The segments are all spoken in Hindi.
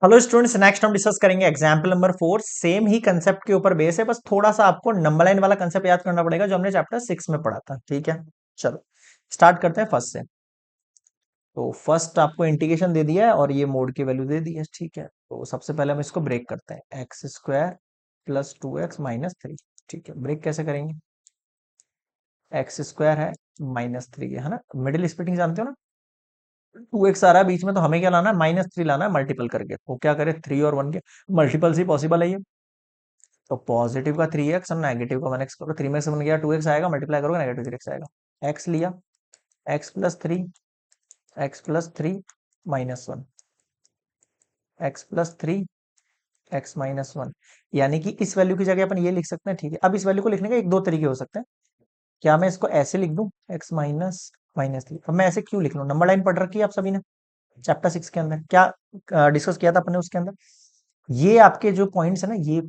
हेलो स्टूडेंट्स, नेक्स्ट हम डिस्कस करेंगे एग्जाम्पल नंबर 4। सेम ही कंसेप्ट के ऊपर बेस है, बस थोड़ा सा आपको नंबर लाइन वाला कंसेप्ट याद करना पड़ेगा जो हमने चैप्टर 6 में पढ़ा था। ठीक है, चलो स्टार्ट करते हैं फर्स्ट से। तो फर्स्ट आपको इंटीग्रेशन दे दिया है और ये मोड की वैल्यू दे दी है। ठीक है, तो सबसे पहले हम इसको ब्रेक करते हैं। X square plus 2x-3। ठीक है, ब्रेक कैसे करेंगे? एक्स स्क्वायर है, -3 है ना, मिडिल स्प्लिटिंग जानते हो ना। 2x आ रहा है बीच में, तो हमें क्या लाना है? -3 लाना है मल्टीपल करके। तो क्या करें, 3 और 1 के मल्टीपल से पॉसिबल है ये। तो पॉजिटिव का 3x और नेगेटिव का 1x करो। 3 में से 1 गया, 2x आएगा, मल्टीप्लाई करोगे नेगेटिव 3x आएगा। x लिया, x+3 -1, x+3 x-1, यानी कि इस वैल्यू की जगह अपन ये लिख सकते हैं। ठीक है, अब इस वैल्यू को लिखने के एक दो तरीके हो सकते हैं। क्या मैं इसको ऐसे लिख दूं, x-3? अब मैं ऐसे क्यों लिख लूं? नंबर लाइन पढ़ रखी है आप सभी ने चैप्टर 6 के अंदर। क्या डिस्कस किया था अपने उसके अंदर? ये आपके जो पॉइंट्स है ना, ये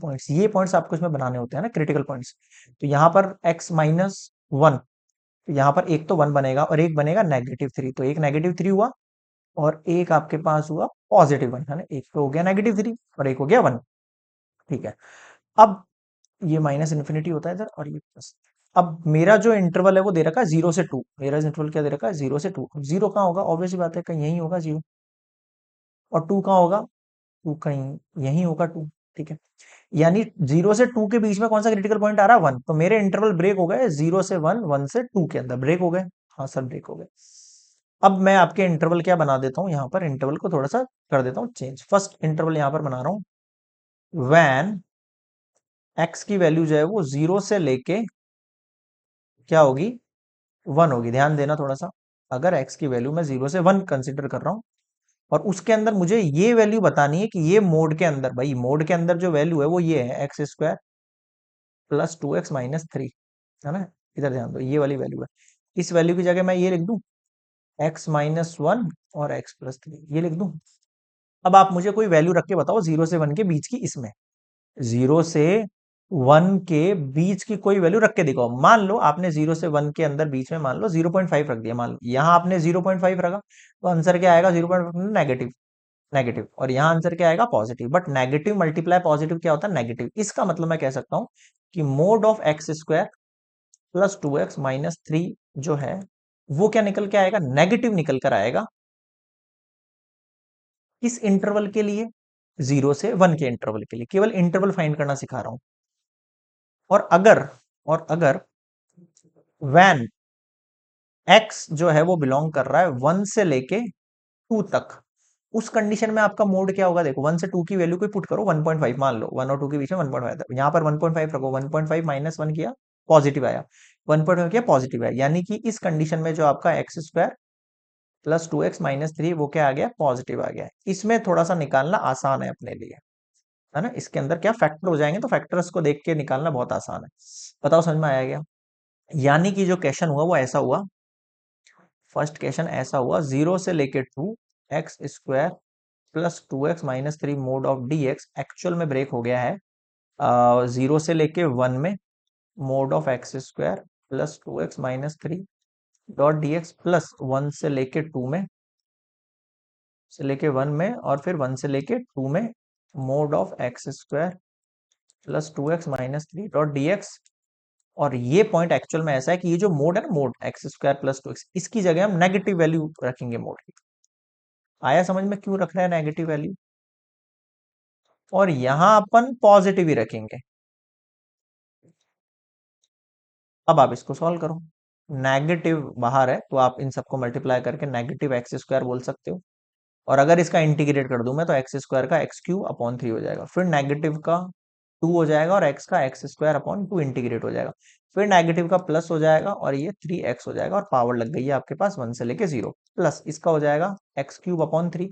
पॉइंट्स आपको इसमें बनाने होते हैं ना, क्रिटिकल पॉइंट्स। तो यहाँ पर x-1, तो यहाँ पर एक तो 1 बनेगा और एक बनेगा -3। तो एक -3 हुआ और एक आपके पास हुआ +1, है ना। एक तो हो गया -3 और एक हो गया 1। ठीक है, अब ये माइनस इन्फिनिटी होता है इधर और ये प्लस। अब मेरा जो इंटरवल है वो दे रखा है 0 से 2। मेरा इंटरवल क्या दे रखा है? 0 से 2। अब 0 कहाँ होगा? ऑब्वियस बात है, कहीं यही होगा 0। और 2 कहाँ होगा? 2 कहीं यही होगा 2। ठीक है, यानी 0 से 2 के बीच में कौन सा क्रिटिकल पॉइंट आ रहा है? 1। तो मेरे इंटरवल ब्रेक हो गए 0 से 1, 1 से 2 के अंदर ब्रेक हो गए। हाँ सर, ब्रेक हो गए। अब मैं आपके इंटरवल क्या बना देता हूं, यहां पर इंटरवल को थोड़ा सा कर देता हूं चेंज। फर्स्ट इंटरवल यहां पर बना रहा हूं, वैन एक्स की वैल्यू जो है वो 0 से लेके क्या होगी? 1 होगी। ध्यान देना थोड़ा सा, अगर एक्स की वैल्यू मैं 0 से 1 कंसिडर कर रहा हूं और उसके अंदर मुझे ये वैल्यू बतानी है कि ये मोड के अंदर, भाई मोड के अंदर जो वैल्यू है वो ये है, x² प्लस 2x-3, है ना। इधर ध्यान दो, ये वाली वैल्यू है। इस वैल्यू की जगह मैं ये लिख दूं, x-1 और x+3, ये लिख दूं। अब आप मुझे कोई वैल्यू रख के बताओ 0 से 1 के बीच की, इसमें 0 से 1 के बीच की कोई वैल्यू रख के दिखाओ। मान लो आपने 0 से 1 के अंदर बीच में मान लो 0.5 रख दिया। मान लो यहां आपने 0.5 रखा, तो आंसर क्या आएगा? 0.5 नेगेटिव, नेगेटिव। और यहां आंसर क्या आएगा? Positive. But negative multiply positive क्या होता है? नेगेटिव। इसका मतलब मैं कह सकता हूं कि mode of x² plus 2x-3 जो है वो क्या निकल के आएगा? नेगेटिव निकल कर आएगा। इस इंटरवल के लिए, 0 से 1 के इंटरवल के लिए, केवल इंटरवल फाइंड करना सिखा रहा हूं। और अगर और अगर वैन x जो है वो बिलोंग कर रहा है 1 से लेके 2 तक, उस कंडीशन में आपका मोड क्या होगा? देखो, 1 से 2 की वैल्यू कोई पुट करो, 1.5 मान लो, 1 और 2 के बीच में 1.5 था, यहाँ पर 1.5 रखो, 1.5 -1 किया, पॉजिटिव आया। 1.5 किया, पॉजिटिव आया, यानी कि इस कंडीशन में जो आपका x² प्लस 2x-3 वो क्या आ गया? पॉजिटिव आ गया। इसमें थोड़ा सा निकालना आसान है अपने लिए, है ना। इसके अंदर क्या फैक्टर हो जाएंगे, तो फैक्टर्स को देख के निकालना बहुत आसान है। बताओ, समझ में आया क्या? यानी कि जो क्वेश्चन हुआ वो ऐसा हुआ, फर्स्ट क्वेश्चन ऐसा हुआ, 0 से लेके 2 x² plus 2x-3 mode of dx actual में ब्रेक हो गया है 0 से लेके 1 में, mode of x² plus 2x-3 dot dx plus 1 से लेके 1 में और फिर 1 से लेके 2 में, mode of x² plus 2x-3 dot dx। और ये पॉइंट एक्चुअल में ऐसा है कि ये जो मोड है ना, मोड x² प्लस 2x, इसकी जगह हम नेगेटिव वैल्यू रखेंगे मोड की। आया समझ में क्यों रख रहे हैं नेगेटिव वैल्यू? और यहां अपन पॉजिटिव ही रखेंगे। अब आप इसको सॉल्व करो। नेगेटिव बाहर है तो आप इन सबको मल्टीप्लाई करके नेगेटिव x² बोल सकते हो। और अगर इसका इंटीग्रेट कर दूं मैं, तो x² का x³ अपॉन 3 हो जाएगा, फिर नेगेटिव का 2 हो जाएगा और x का x²/2 इंटीग्रेट हो जाएगा, फिर नेगेटिव का प्लस हो जाएगा और ये 3x हो जाएगा, और पावर लग गई है आपके पास 1 से लेके 0, प्लस इसका हो जाएगा x³ upon 3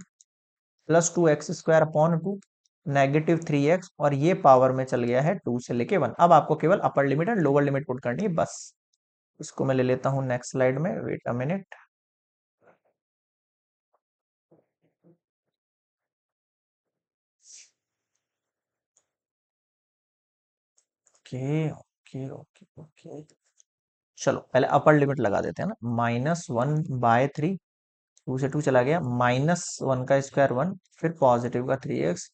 plus 2x² upon 2 -3x, और ये पावर में चल गया है 2 से लेके 1। अब आपको केवल upper limit and lower limit put करनी है बस। इसको मैं ले लेता हूं नेक्स्ट स्लाइड में, wait a minute. Okay okay okay okay, चलो पहले अपर लिमिट लगा देते हैं ना, -1/3 2 से 2 चला गया, -1 का स्क्वायर 1, फिर पॉजिटिव का 3x।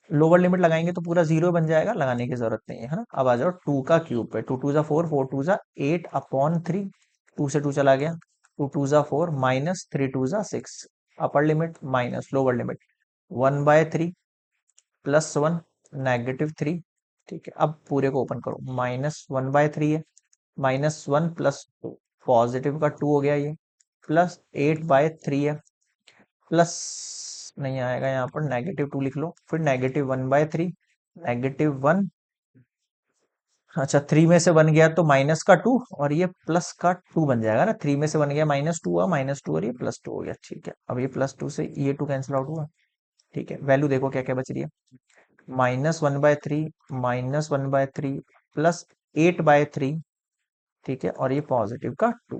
लोअर लिमिट लगाएंगे तो पूरा जीरो बन जाएगा, लगाने की जरूरत नहीं है ना। अब आ जाओ 2 का क्यूब पे, 2 2 जा 4, 4 2 जा 8/3। 2 से 2 चला गया, 2 2 जा 4, -3 2 जा 6। Upper limit minus lower limit 1/3 +1 -3। ठीक है, अब पूरे को ओपन करो, -1/3 है, -1 +2, पॉजिटिव का 2 हो गया ये, +8/3 है, प्लस नहीं आएगा यहाँ पर, -2 लिख लो, फिर -1/3, -1। अच्छा, 3 में से 1 गया तो माइनस का 2, और ये प्लस का 2 बन जाएगा ना। 3 में से 1 गया, -2 हुआ, -2, और ये +2 हो गया। ठीक है, अब ये +2 से ये 2 कैंसिल आउट हुआ। ठीक है, वैल्यू देखो क्या क्या बच रही है, -1/3, -1/3 +8/3। ठीक है, और ये पॉजिटिव का 2।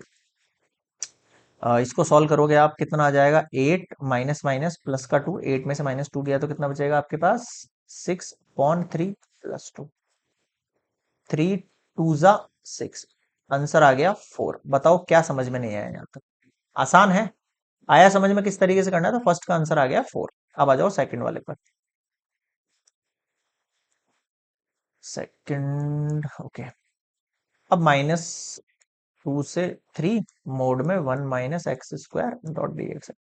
इसको सॉल्व करोगे आप, कितना आ जाएगा, 8 माइनस माइनस प्लस का 2, 8 में से -2 गया तो कितना बचेगा आपके पास, 6/3 +2, 3 2 जा 6। आंसर आ गया 4। बताओ क्या समझ में नहीं आया यहाँ तक? आसान है, आया समझ में किस तरीके से करना है? तो फर्स्ट का आंसर आ गया 4। अब आ जाओ सेकंड वाले पर। Second, okay. अब -2 से 3 मोड में 1 minus x square dot D x.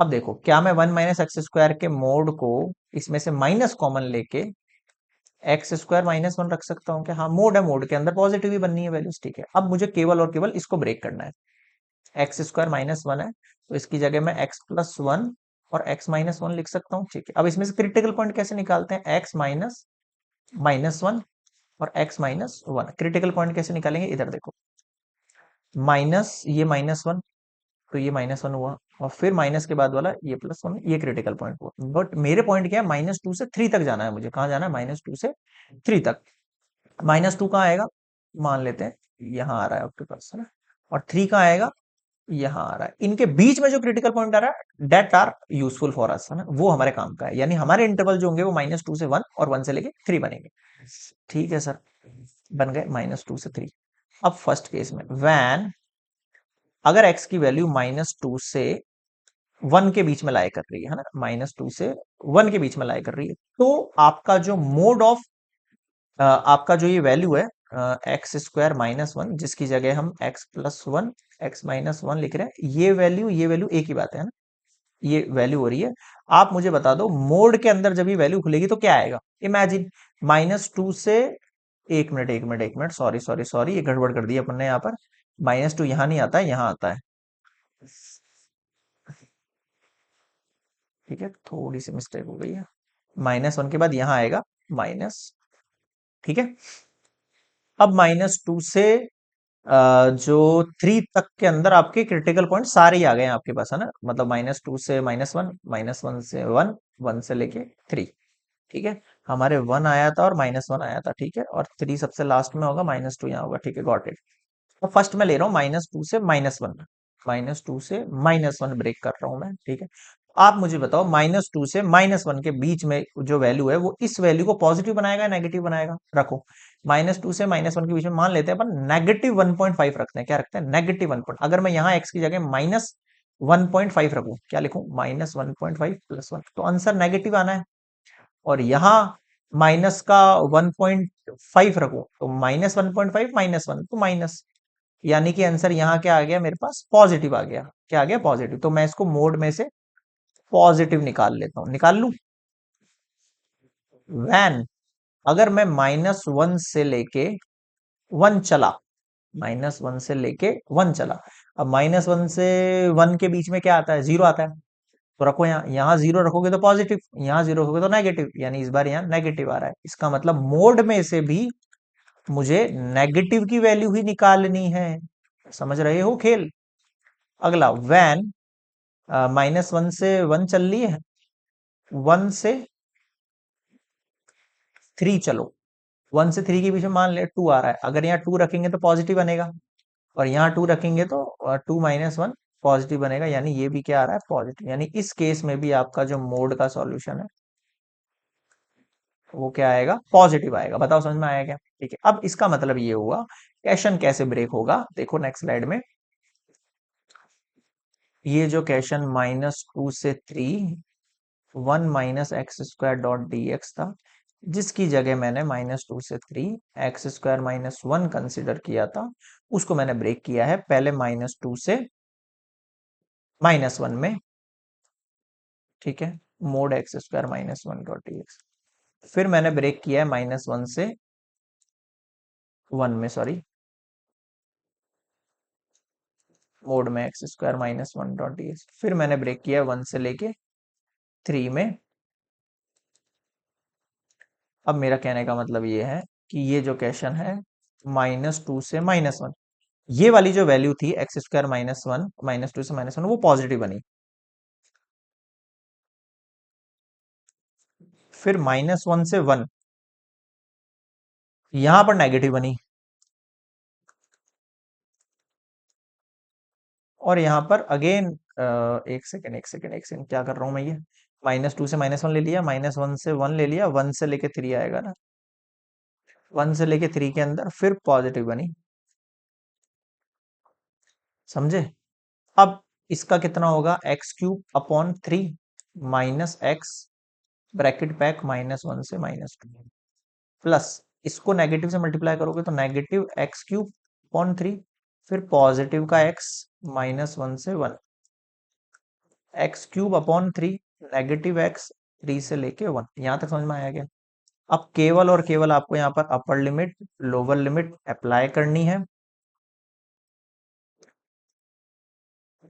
अब देखो, क्या मैं 1 माइनस एक्स स्क्वायर के मोड को इसमें से माइनस कॉमन लेके x² - 1 रख सकता हूँ क्या? हाँ, मोड है, मोड के अंदर पॉजिटिव ही बननी है वैल्यूज। ठीक है, अब मुझे केवल और केवल इसको ब्रेक करना है। x² - 1 है, तो इसकी जगह मैं x+1 और x-1 लिख सकता हूँ। ठीक है, अब इसमें से क्रिटिकल पॉइंट कैसे निकालते हैं? x-1 और x-1। क्रिटिकल पॉइंट कैसे निकालेंगे? इधर देखो, माइनस ये -1, तो ये -1 हुआ, और फिर माइनस के बाद वाला ये +1, ये क्रिटिकल पॉइंट हुआ। बट मेरे पॉइंट क्या है, -2 से 3 तक जाना है मुझे। कहाँ जाना है? -2 से 3 तक। -2 कहाँ आएगा? मान लेते हैं यहाँ आ रहा है आपके पास, है ना। और 3 कहाँ आएगा? यहाँ आ रहा है। इनके बीच में जो क्रिटिकल पॉइंट आ रहा है, that are useful for us, है ना, वो हमारे काम का है। यानी हमारे इंटरवल जो होंगे वो -2 से 1 और 1 से लेके 3 बनेंगे। ठीक है सर, बन गए -2 से 3। अब फर्स्ट केस में वैन, अगर x की वैल्यू -2 से 1 के बीच में लाई कर रही है ना, -2 से 1 के बीच में लाई कर रही है, तो आपका जो मोड ऑफ, आपका जो ये वैल्यू है, x² - 1, जिसकी जगह हम x+1 x-1 लिख रहे हैं, ये वैल्यू एक ही बात है ना, ये वैल्यू हो रही है। आप मुझे बता दो, मोड के अंदर जब ये वैल्यू खुलेगी तो क्या आएगा? इमेजिन, -2 से, एक मिनट एक मिनट एक मिनट, सॉरी सॉरी सॉरी, ये गड़बड़ कर दी अपन ने यहाँ पर। -2 यहाँ नहीं आता है, यहाँ आता है। ठीक है, थोड़ी सी मिस्टेक हो गई है। -1 के बाद यहाँ आएगा माइनस। ठीक है, अब -2 से जो 3 तक के अंदर आपके क्रिटिकल पॉइंट सारे ही आ गए हैं आपके पास, है ना। मतलब -2 से -1, -1 से 1, 1 से लेके 3। ठीक है, हमारे 1 आया था और -1 आया था। ठीक है, और 3 सबसे लास्ट में होगा, -2 यहाँ होगा। ठीक है, गॉट इट। तो फर्स्ट में ले रहा हूँ -2 से -1, -2 से -1 ब्रेक कर रहा हूं मैं। ठीक है, आप मुझे बताओ, -2 से -1 के बीच में जो वैल्यू है वो इस वैल्यू को पॉजिटिव बनाएगा या नेगेटिव बनाएगा? रखो, -2 से -1 के बीच में मान लेते हैं अपन -1.5 रखते हैं। क्या रखते हैं? -1 पॉइंट। अगर मैं यहाँ x की जगह -1.5 रखूं, क्या लिखूं? -1.5 +1, तो आंसर नेगेटिव आना है। और यहाँ माइनस का 1.5 रखूं तो -1.5 -1, तो माइनस, यानी कि आंसर यहाँ क्या आ गया मेरे पास? पॉजिटिव आ गया। क्या आ गया? पॉजिटिव। तो मैं इसको मोड में से पॉजिटिव निकाल लेता हूं, निकाल लूं। वैन, अगर मैं -1 चला, -1 अब -1 से 1 के बीच में क्या आता है? जीरो आता है। तो रखो यहाँ, यहाँ जीरो रखोगे तो पॉजिटिव, यहाँ जीरो रखोगे तो नेगेटिव, यानी इस बार यहाँ नेगेटिव आ रहा है। इसका मतलब मोड में से भी मुझे नेगेटिव की वैल्यू ही निकालनी है। समझ रहे हो खेल? अगला, वैन -1 से 1 चल रही है, 1 से 3 चलो, 1 से 3 के बीच में मान ले 2 आ रहा है। अगर यहाँ 2 रखेंगे तो पॉजिटिव बनेगा, और यहाँ 2 रखेंगे तो 2 - 1 पॉजिटिव बनेगा, यानी ये भी क्या आ रहा है? पॉजिटिव। यानी इस केस में भी आपका जो मोड का सॉल्यूशन है वो क्या आएगा? पॉजिटिव आएगा। बताओ समझ में आया क्या? ठीक है, अब इसका मतलब ये हुआ, क्वेश्चन कैसे ब्रेक होगा देखो नेक्स्ट स्लाइड में। ये जो क्वेश्चन -2 से 3 1 - x² डॉट dx था, जिसकी जगह मैंने -2 से 3 x² - 1 कंसिडर किया था, उसको मैंने ब्रेक किया है पहले -2 से -1 में। ठीक है, मोड x² - 1 डॉट dx। फिर मैंने ब्रेक किया है -1 से 1 में, सॉरी, मोड में x² - 1 डॉट dx। फिर मैंने ब्रेक किया है 1 से लेके 3 में। अब मेरा कहने का मतलब ये है कि ये जो क्वेश्चन है -2 से -1, ये वाली जो वैल्यू थी x² - 1 -2 से -1 वो पॉजिटिव बनी। फिर -1 से 1 यहां पर नेगेटिव बनी, और यहां पर अगेन एक सेकेंड क्या कर रहा हूं मैं, ये -2 से -1 ले लिया, -1 से 1 ले लिया, 1 से लेके 3 आएगा ना, 1 से लेके 3 के अंदर फिर पॉजिटिव बनी। समझे? अब इसका कितना होगा, x³ upon 3 -x bracket back -1 से -2 प्लस, इसको नेगेटिव से मल्टीप्लाई करोगे तो नेगेटिव x³ अपॉन 3, फिर पॉजिटिव का x -1 से 1, x³ अपॉन 3 नेगेटिव x 3 से लेके 1। यहां तक समझ में आया क्या? अब केवल और केवल आपको यहाँ पर upper limit lower limit apply करनी है।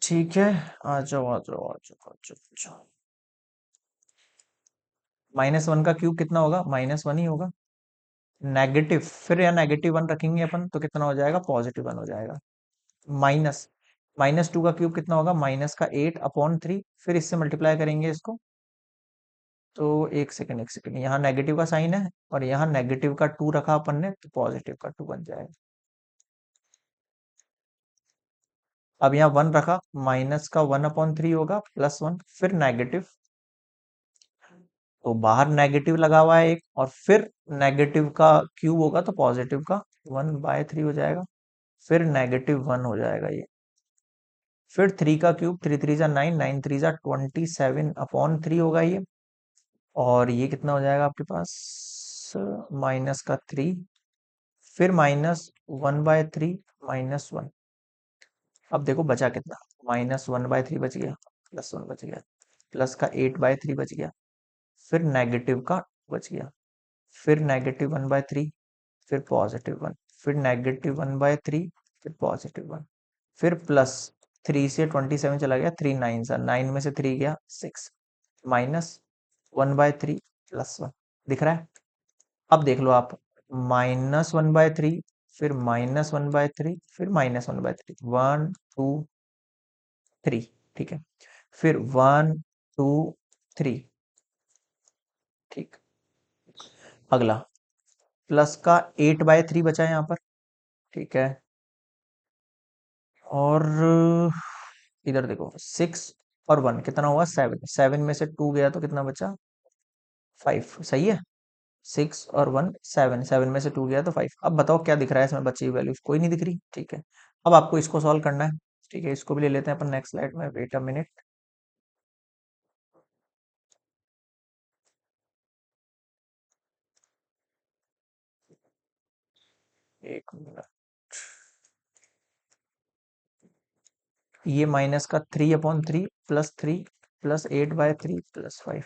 ठीक है, आ जाओ आ जाओ आ जाओ आ जाओ आ जाओ। -1 का क्यूब कितना होगा, -1 ही होगा। नेगेटिव, फिर या -1 रखेंगे अपन तो कितना हो जाएगा, +1 हो जाएगा। माइनस -2 का क्यूब कितना होगा, -8 अपॉन 3, फिर इससे मल्टीप्लाई करेंगे इसको तो एक सेकेंड यहाँ नेगेटिव का साइन है और यहाँ नेगेटिव का 2 रखा अपन ने तो पॉजिटिव का 2 बन जाएगा। अब यहाँ 1 रखा, माइनस का 1/3 होगा, +1, फिर नेगेटिव, तो बाहर नेगेटिव लगा हुआ है एक, और फिर नेगेटिव का क्यूब होगा तो पॉजिटिव का 1/3 हो जाएगा, फिर -1 हो जाएगा ये। फिर 3 का क्यूब, 3 3 9, 9 3 27/3 होगा ये, और ये कितना हो जाएगा आपके पास, -3, फिर -1/3 -1। अब देखो बचा कितना, -1/3 बच गया, +1 बच गया, प्लस का 8/3 बच गया, फिर नेगेटिव का बच गया, फिर -1/3, फिर +1, फिर -1/3, फिर +1, फिर +3 से 27 चला गया, 3 9 सा 9 में से 3 गया 6, -1/3 +1। दिख रहा है? अब देख लो आप, -1/3, फिर -1/3, फिर -1/3, 1 2 3। ठीक है, फिर 1 2 3। ठीक, अगला प्लस का 8/3 बचा है यहाँ पर। ठीक है, और इधर देखो 6 और 1 कितना हुआ, 7, 7 में से 2 गया तो कितना बचा, 5। सही है, 6 और 1 7, 7 में से 2 गया तो 5। अब बताओ क्या दिख रहा है इसमें, बची हुई वैल्यूज कोई नहीं दिख रही। ठीक है, अब आपको इसको सॉल्व करना है। ठीक है, इसको भी ले लेते हैं अपन नेक्स्ट स्लाइड में, वेट अ मिनट। एक मिनट, ये -3/3 +3 +8/3 +5,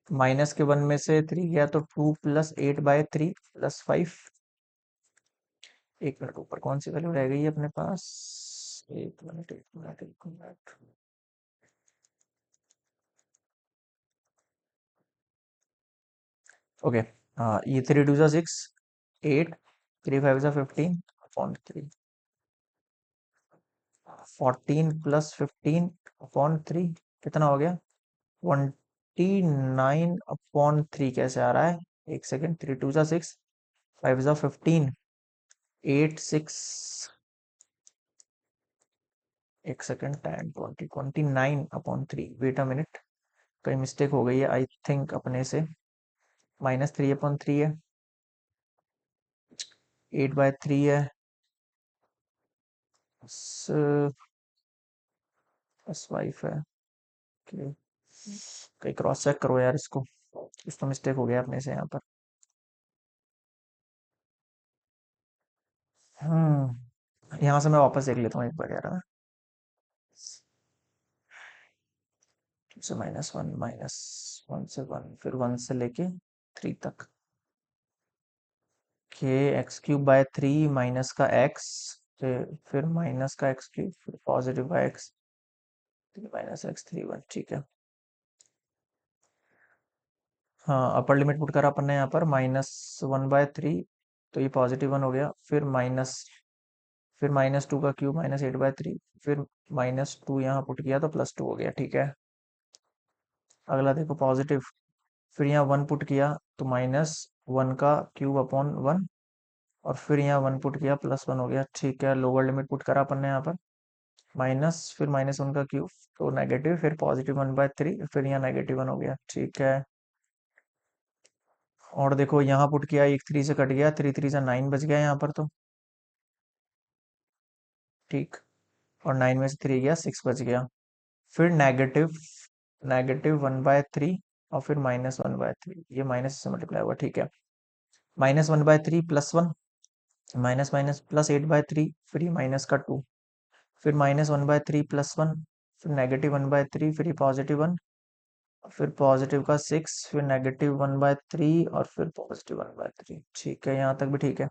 -1 में से 3 गया तो 2 +8/3 +5। एक मिनट, ऊपर कौन सी वैल्यू रह गई है अपने पास, एक मिनट एक मिनट एक मिनट। ओके, हाँ, ये 3 2 6 8, 3 5 15/3, 14 + 15/3 कितना हो गया, 29/3 कैसे आ रहा है, एक सेकेंड, 3 2 6, 5 15, 8 6, एक सेकेंड, 10 20 29/3, वेट अ मिनट, कहीं मिस्टेक हो गई है आई थिंक अपने से, -3/3 है, 8/3 है, प्लस 5 है। ओके, कहीं क्रॉस चेक करो यार इसको, कुछ तो मिस्टेक हो गया अपने से यहाँ पर। यहाँ से मैं वापस देख लेता हूँ एक बार यार, है ना। से -1, -1 से 1, फिर 1 से लेके 3 तक। के x³/3 माइनस का x, फिर माइनस का x³, फिर पॉजिटिव का x, -x3 1, ठीक है। हाँ, अपर लिमिट पुट करा अपन ने यहाँ पर -1/3, तो ये +1 हो गया। फिर -2 का क्यूब -8/3, फिर -2 यहाँ पुट किया तो +2 हो गया, ठीक है। अगला देखो पॉजिटिव, फिर यहाँ 1 पुट किया तो -1 का क्यूब अपॉन 1, और फिर यहाँ 1 पुट किया +1 हो गया, ठीक है। लोअर लिमिट पुट करा अपन ने यहाँ पर माइनस, फिर -1 का क्यूब तो नेगेटिव, फिर +1/3, फिर यहाँ -1 हो गया, ठीक है। और देखो यहाँ पुट किया, एक 3 से कट गया, 3 3 से 9 बच गया यहाँ पर तो, ठीक। और 9 में से 3 गया, 6 बच गया। फिर नेगेटिव -1/3, और फिर -1/3, ये माइनस से मल्टीप्लाई हुआ, ठीक है। -1/3 +1, माइनस माइनस +8/3, फिर ये माइनस का 2, फिर -1/3 +1, फिर -1/3, फिर ये +1, फिर पॉजिटिव का 6, फिर -1/3, और फिर +1/3, ठीक है। यहाँ तक भी ठीक है।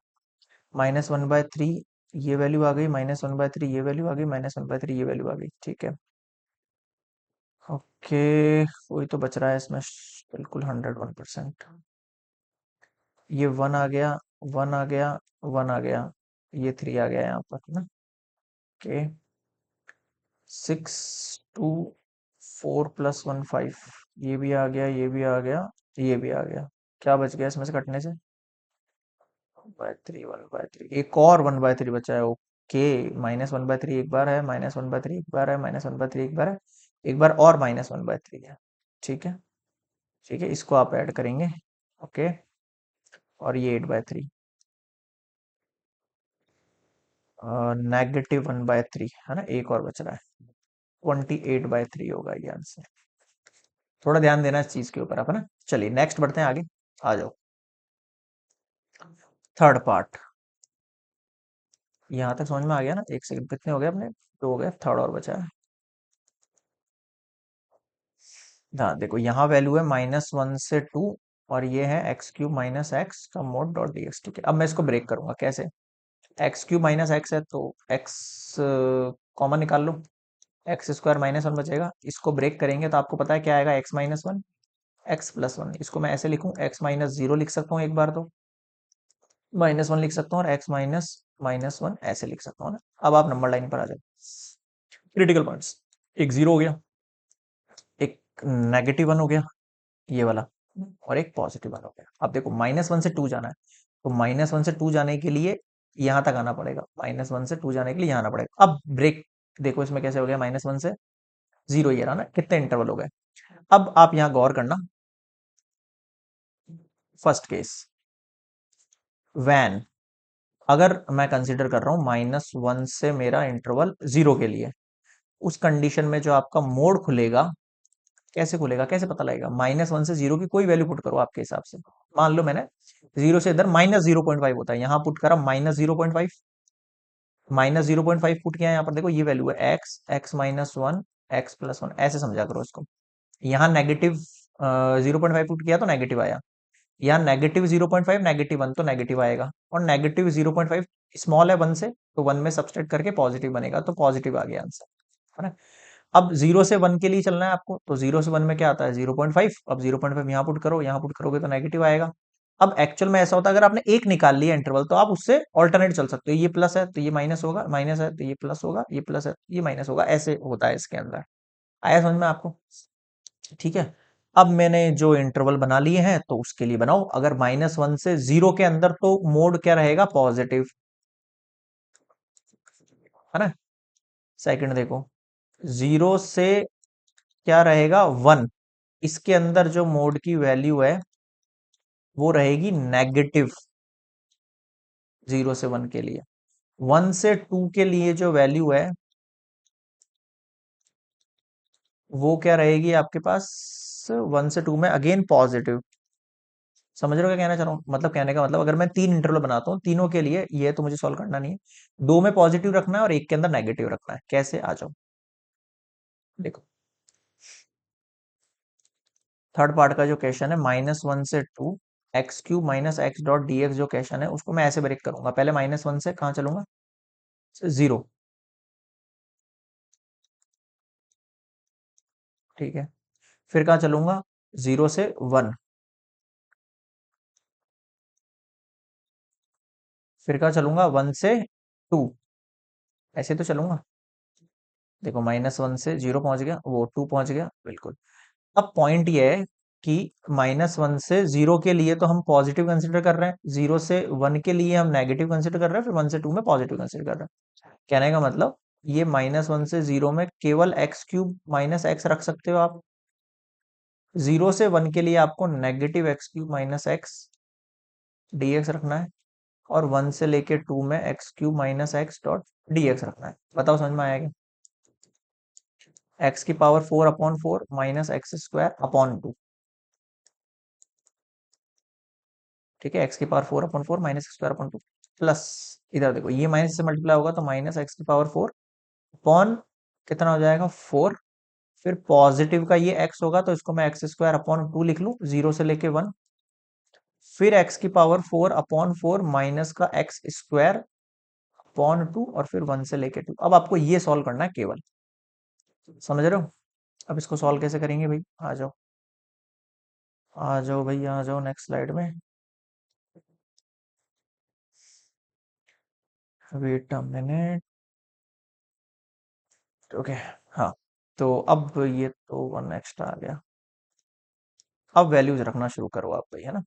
-1/3 ये वैल्यू आ गई, -1/3 ये वैल्यू आ गई, -1/3 ये वैल्यू आ गई, ठीक है। ओके, वही तो बच रहा है इसमें, बिल्कुल 101%। ये 1 आ गया, 1 आ गया, 1 आ गया, ये 3 आ गया यहाँ पर ना। ओके, 6 2 4 +1 5, ये भी आ गया, ये भी आ गया, ये भी आ गया। क्या बच गया इसमें से कटने से? 1/3, 1/3, एक और 1/3 बचा है, ओके। -1/3 एक बार है, -1/3 एक बार है, -1/3 एक बार है, एक बार और -1/3 है, ठीक है। ठीक है, इसको आप ऐड करेंगे, ओके। और ये 8/3, -1/3 है ना, एक और बच रहा है, 28/3 होगा ये आंसर। थोड़ा ध्यान देना इस चीज के ऊपर आप, है ना। चलिए नेक्स्ट बढ़ते हैं आगे, आ जाओ। थर्ड पार्ट, यहाँ तक समझ में आ गया ना। एक सेकंड, कितने हो गए अपने? 2 हो गए, थर्ड और बचा है। हाँ देखो, यहाँ वैल्यू है -1 से 2, और ये है x³ - x का मोड डॉट डी एक्स, ठीक है। अब मैं इसको ब्रेक करूंगा कैसे? x³ - x है तो x कॉमन निकाल लो, x² -1 बचेगा। इसको ब्रेक करेंगे तो आपको पता है क्या आएगा, x-1, x+1। इसको मैं ऐसे लिखूं, x-0 लिख सकता हूँ एक बार तो, -1 लिख सकता हूँ, और x-1 ऐसे लिख सकता हूँ ना। अब आप नंबर लाइन पर आ जाओ, क्रिटिकल पॉइंट्स। एक 0 हो गया, एक -1 हो गया, ये वाला, और एक +1 हो गया। अब देखो -1 से 2 जाना है, तो -1 से 2 जाने के लिए यहां तक आना पड़ेगा, -1 से 2 जाने के लिए यहाँ आना पड़ेगा। अब ब्रेक देखो इसमें कैसे हो गया, -1 से 0, ये रहा ना, कितने इंटरवल हो गए। अब आप यहाँ गौर करना, फर्स्ट केस, वैन, अगर मैं कंसीडर कर रहा हूँ -1 से मेरा इंटरवल 0 के लिए, उस कंडीशन में जो आपका मोड खुलेगा, कैसे खुलेगा, कैसे पता लगेगा? -1 से 0 की कोई वैल्यू पुट करो आपके हिसाब से। मान लो मैंने 0 से इधर -0.5 होता है, यहाँ पुट करा -0.5, -0.5 पुट किया, यहाँ पर देखो ये वैल्यू है x, x-1, x+1, ऐसे समझा करो इसको। यहाँ नेगेटिव 0.5 पुट किया तो नेगेटिव आया, यहाँ -0.5, -1 तो नेगेटिव आएगा, और -0.5 स्मॉल है 1 से, तो 1 में सब्सट्रैक्ट करके पॉजिटिव बनेगा, तो पॉजिटिव आ गया आंसर, है ना। अब 0 से 1 के लिए चलना है आपको, तो 0 से 1 में क्या आता है, 0.5। अब 0.5 यहाँ पुट करो, यहाँ पुट करोगे तो नेगेटिव आएगा। अब एक्चुअल में ऐसा होता है, अगर आपने एक निकाल लिया इंटरवल, तो आप उससे ऑल्टरनेट चल सकते हो, ये प्लस है तो ये माइनस होगा, माइनस है तो ये प्लस होगा, ये प्लस है तो ये माइनस होगा, ऐसे होता है इसके अंदर। आया समझ में आपको? ठीक है। अब मैंने जो इंटरवल बना लिए हैं, तो उसके लिए बनाओ, अगर -1 से 0 के अंदर, तो मोड क्या रहेगा, पॉजिटिव, है ना। सेकंड देखो, 0 से क्या रहेगा, 1, इसके अंदर जो मोड की वैल्यू है वो रहेगी नेगेटिव, 0 से 1 के लिए। 1 से 2 के लिए जो वैल्यू है वो क्या रहेगी आपके पास, 1 से 2 में अगेन पॉजिटिव। समझ रहे हो क्या कहना चाह रहा हूँ, मतलब कहने का मतलब अगर मैं 3 इंटरवल बनाता हूँ, तीनों के लिए ये तो मुझे सॉल्व करना नहीं है, 2 में पॉजिटिव रखना है और एक के अंदर नेगेटिव रखना है। कैसे, आ जाओ देखो। थर्ड पार्ट का जो क्वेश्चन है, -1 से 2 x³ - x डॉट dx, जो क्वेश्चन है उसको मैं ऐसे ब्रेक करूंगा। पहले -1 से कहाँ चलूंगा, 0। ठीक है, फिर कहाँ चलूंगा, 0 से 1। फिर कहाँ चलूंगा, 1 से 2। ऐसे तो चलूंगा। देखो, -1 से 0 पहुंच गया, वो 2 पहुंच गया, बिल्कुल। अब पॉइंट ये है कि -1 से 0 के लिए तो हम पॉजिटिव कंसिडर कर रहे हैं, 0 से 1 के लिए हम नेगेटिव कंसिडर कर रहे हैं, फिर 1 से 2 में पॉजिटिव कंसिडर कर रहे हैं। कहने का मतलब, ये -1 से 0 में केवल x³ - x रख सकते हो आप। 0 से 1 के लिए आपको -x³ - x dx रखना है, और 1 से लेके 2 में x³ - x डॉट dx रखना है। बताओ समझ में आएगा। x⁴/4 -x² upon 2। ठीक है, x⁴/4 -x² अपॉन 2 प्लस, इधर देखो ये माइनस से मल्टीप्लाई होगा तो -x⁴ अपॉन कितना हो जाएगा, 4। फिर पॉजिटिव का ये x होगा तो इसको मैं x² अपॉन 2 लिख लूं, 0 से लेके 1। फिर x⁴/4 माइनस का x² अपॉन 2, और फिर 1 से लेके 2। अब आपको ये सॉल्व करना है केवल, समझ रहे हो। अब इसको सॉल्व कैसे करेंगे भाई, आ जाओ, आ जाओ भाई, आ जाओ नेक्स्ट स्लाइड में। Wait a minute. ओके, हाँ। तो अब ये तो 1 एक्स्ट्रा आ गया। अब वैल्यूज रखना शुरू करो आप भाई, है ना।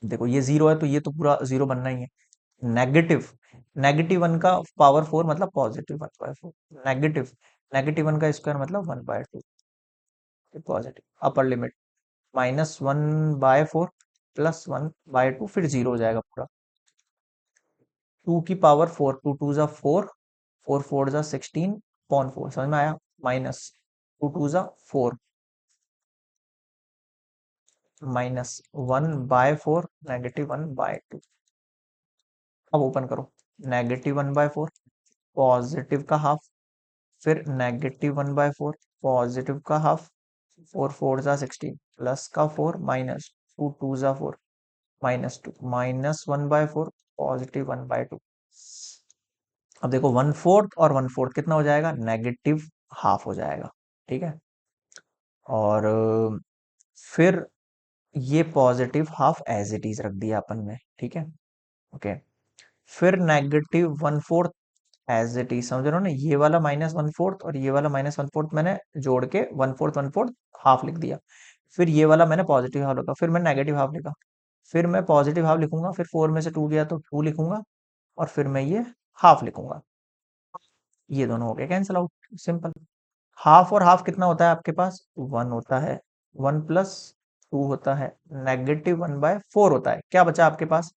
देखो ये 0 है तो ये तो पूरा 0 बनना ही है। नेगेटिव -1 का पावर 4 मतलब +1/4। नेगेटिव -1 का स्क्वायर मतलब 1/2। पॉजिटिव अपर लिमिट -1/4 +1/2, फिर 0 हो जाएगा पूरा। 2 की पावर 4, 2 2 ज़ा 4, 4 4 ज़ा 16/4। समझ में आया। -2 2 ज़ा 4 -1/4 -1/2। अब ओपन करो, -1/4 पॉजिटिव का हाफ, फिर -1/4 पॉजिटिव का हाफ, 4 4 ज़ा 16 प्लस का 4 -2 2 ज़ा 4 -2 -1/4 +1/2। अब देखो 1/4 और 1/4 कितना हो जाएगा, -हाफ हो जाएगा। ठीक है, और फिर ये positive half as it is रख दिया अपन ने। ठीक है, ओके। फिर -1/4 एज इट इज, समझ रहे हो ना, ये वाला -1/4 और ये वाला -1/4 मैंने जोड़ के 1/4 हाफ लिख दिया। फिर ये वाला मैंने पॉजिटिव हाफ लिखा, फिर मैंने नेगेटिव हाफ लिखा, फिर मैं पॉजिटिव हाफ लिखूंगा, फिर 4 में से 2 गया तो 2 लिखूंगा, और फिर मैं ये हाफ लिखूंगा। ये दोनों हो गए कैंसिल आउट, सिंपल। हाफ और हाफ कितना होता है आपके पास, 1 होता है, 1 + 2 होता है, -1/4 होता है। क्या बचा आपके पास,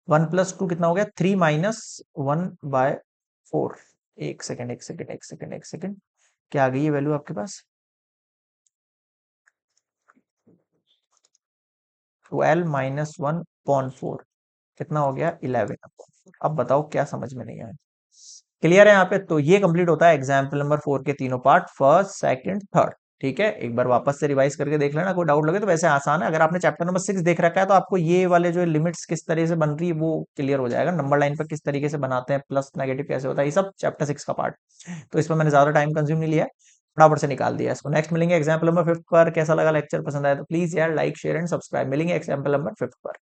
1 + 2 कितना हो गया, 3 -1/4। एक सेकेंड, एक सेकेंड, एक सेकेंड, एक सेकेंड, क्या आ गई ये वैल्यू आपके पास, 12 - 1/4 कितना हो गया, 11। अब बताओ क्या समझ में नहीं आया। क्लियर है यहाँ पे। तो ये कंप्लीट होता है एग्जाम्पल नंबर 4 के तीनों पार्ट, फर्स्ट सेकंड थर्ड। ठीक है, एक बार वापस से रिवाइज करके देख लेना, कोई डाउट लगे तो। वैसे आसान है, अगर आपने चैप्टर नंबर 6 देख रखा है तो आपको ये वाले जो लिमिट्स किस तरह से बन रही है वो क्लियर हो जाएगा। नंबर लाइन पर किस तरीके से बनाते हैं, प्लस नेगेटिव कैसे होता है, ये सब चैप्टर 6 का पार्ट। तो इसमें मैंने ज्यादा टाइम कंज्यूम नहीं लिया है, फटाफट से निकाल दिया इसको। नेक्स्ट मिलेंगे एग्जाम्पल नंबर 5 पर। कैसा लगा लेक्चर, पसंद आया तो प्लीज यार लाइक शेयर एंड सब्सक्राइब। मिलेंगे एग्जाम्पल नंबर 5 पर।